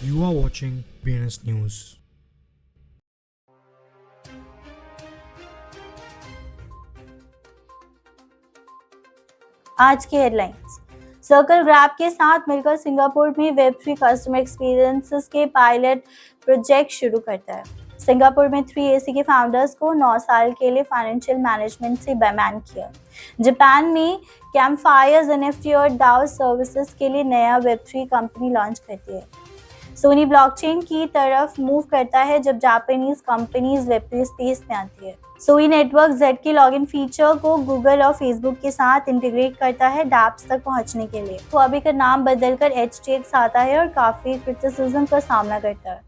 You are watching BNS News. आज की headlines. Circle grab के साथ मिलकर सिंगापुर में वेब3 कस्टमर एक्सपीरियंसेस के पायलट प्रोजेक्ट शुरू करता है। सिंगापुर में 3AC के फाउंडर्स को 9 साल के लिए फाइनेंशियल मैनेजमेंट से बैन किया। जापान में कैम्पफायर NFT और DAO सर्विसेज के लिए नया वेब3 कंपनी लॉन्च करती है। सोनी ब्लॉकचेन की तरफ मूव करता है जब जापानीज कंपनीज वेब3 स्पेस में आती है। सोई नेटवर्क जेड के लॉगिन फीचर को गूगल और फेसबुक के साथ इंटीग्रेट करता है डैप्स तक पहुंचने के लिए। हुआबी का नाम बदलकर HTX आता है और काफी क्रिटिसिज्म का सामना करता है।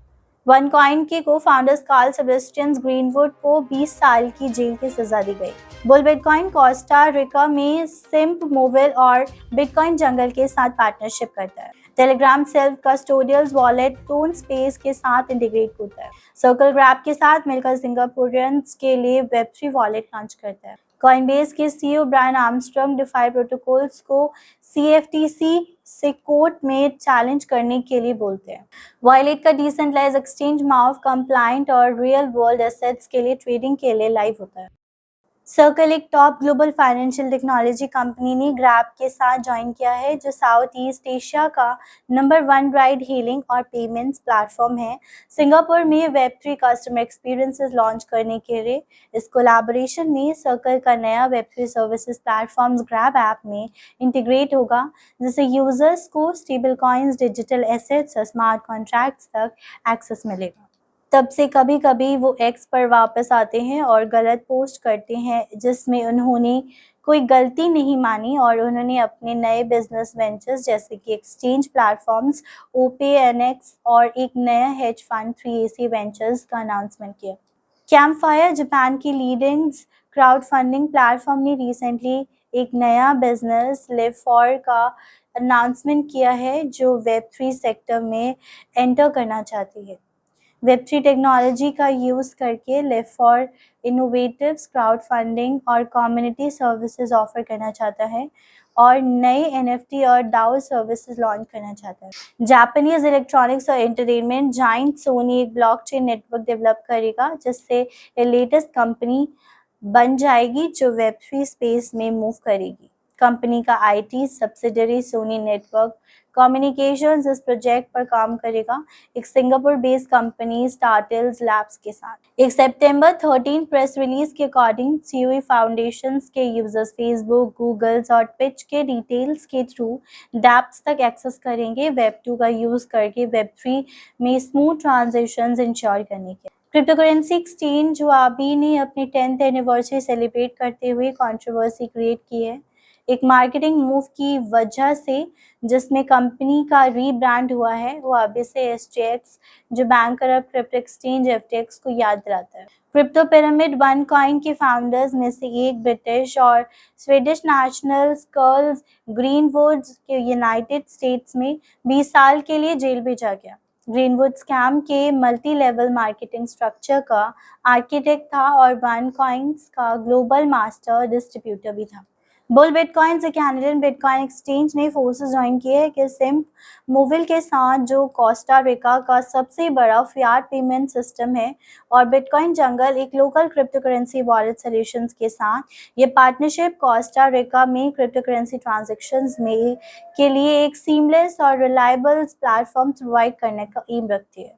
OneCoin के को फाउंडर्स कार्ल सेबेस्टियन ग्रीनवुड को 20 साल की जेल की सजा दी गई। बुल बिटकॉइन कोस्टा रिका में सिम्प मोबाइल और बिटकॉइन जंगल के साथ पार्टनरशिप करता है। Telegram self custodial wallet tone space के साथ इंटीग्रेट होता है। सर्कल ग्रैब के साथ मिलकर सिंगापुरियंस के लिए वेब3 वॉलेट लॉन्च करता है। कॉइनबेस के CEO Brian Armstrong DeFi protocols को CFTC से कोर्ट में चैलेंज करने के लिए बोलते हैं। वॉलेट का डिसेंट्रलाइज्ड एक्सचेंज माउफ कंप्लायंट और रियल वर्ल्ड एसेट्स के लिए ट्रेडिंग के लिए लाइव होता है। सर्कल एक top global financial technology company ने ग्रैब के साथ ज्वाइन किया है, जो साउथ ईस्ट एशिया का नंबर 1 राइड हेलिंग और पेमेंट्स प्लेटफॉर्म है। सिंगापुर में वेब3 कस्टमर एक्सपीरियंसेस लॉन्च करने के लिए इस कोलैबोरेशन में सर्कल का नया Web3 services platform grab app में इंटीग्रेट होगा, जिससे यूजर्स को स्टेबल कॉइन्स, डिजिटल एसेट्स और स्मार्ट कॉन्ट्रैक्ट्स तक एक्सेस मिलेगा। तब से कभी कभी वो एक्स पर वापस आते हैं और गलत पोस्ट करते हैं जिसमें उन्होंने कोई गलती नहीं मानी और उन्होंने अपने नए बिजनेस वेंचर्स जैसे कि एक्सचेंज प्लेटफॉर्म्स OPNX और एक नया हेज फंड 3AC वेंचर्स का अनाउंसमेंट किया। कैम्पफायर जापान की लीडिंग क्राउड फंडिंग प्लेटफॉर्म ने रिसेंटली एक नया बिजनेस लिव4 का अनाउंसमेंट किया है, जो वेब3 सेक्टर में एंटर करना चाहती है। वेब3 टेक्नोलॉजी का यूज़ करके लिव4 इनोवेटिव क्राउड फंडिंग और कम्युनिटी सर्विसेज ऑफर करना चाहता है और नए NFT और DAO सर्विसेज लॉन्च करना चाहता है। जापानीज इलेक्ट्रॉनिक्स और एंटरटेनमेंट जाइंट सोनी एक ब्लॉकचेन नेटवर्क डेवलप करेगा, जिससे ये लेटेस्ट कंपनी बन जाएगी जो वेब3 स्पेस में मूव करेगी। कंपनी का IT subsidiary Sony Network Communications इस प्रोजेक्ट पर काम करेगा, एक Singapore based company Startale Labs के साथ। एक सितंबर 13 प्रेस रिलीज के अकॉर्डिंग COE फाउंडेशंस के यूजर्स फेसबुक, गूगल्स और ट्विच के डिटेल्स के थ्रू डैप्स तक एक्सेस करेंगे, वेब2 का यूज करके वेब3 में स्मूथ ट्रांजेक्शंस इंश्योर करने के। क्रिप्टो करेंसी एक्सचेंज हुआबी ने अपनी 10th एनिवर्सरी सेलिब्रेट करते हुए कंट्रोवर्सी क्रिएट की है, एक मार्केटिंग मूव की वजह से, जिसमें कंपनी का रीब्रांड हुआ है। हुआबी से STX, जो banker of crypto exchange FTX को याद दिलाता है। क्रिप्टो पिरामिड OneCoin के फाउंडर्स में से एक ब्रिटिश और स्वीडिश नेशनल कर्ल ग्रीनवुड के यूनाइटेड स्टेट्स में 20 साल के लिए जेल भेजा गया। ग्रीनवुड स्कैम के मल्टी लेवल मार्केटिंग स्ट्रक्चर का आर्किटेक्ट था और OneCoin का ग्लोबल मास्टर डिस्ट्रीब्यूटर भी था। बुल बिटकॉइन से कैनेडियन बिटकॉइन एक्सचेंज ने फोर्सेस ज्वाइन किए हैं कि सिम्प मोबाइल के साथ, जो कोस्टा रिका का सबसे बड़ा फियाट पेमेंट सिस्टम है, और बिटकॉइन जंगल एक local crypto currency wallet solutions के साथ ये पार्टनरशिप कोस्टा रिका में क्रिप्टो करेंसी ट्रांजैक्शंस में के लिए एक सीमलेस और रिलायबल प्लेटफॉर्म प्रोवाइड करने का एम रखती है।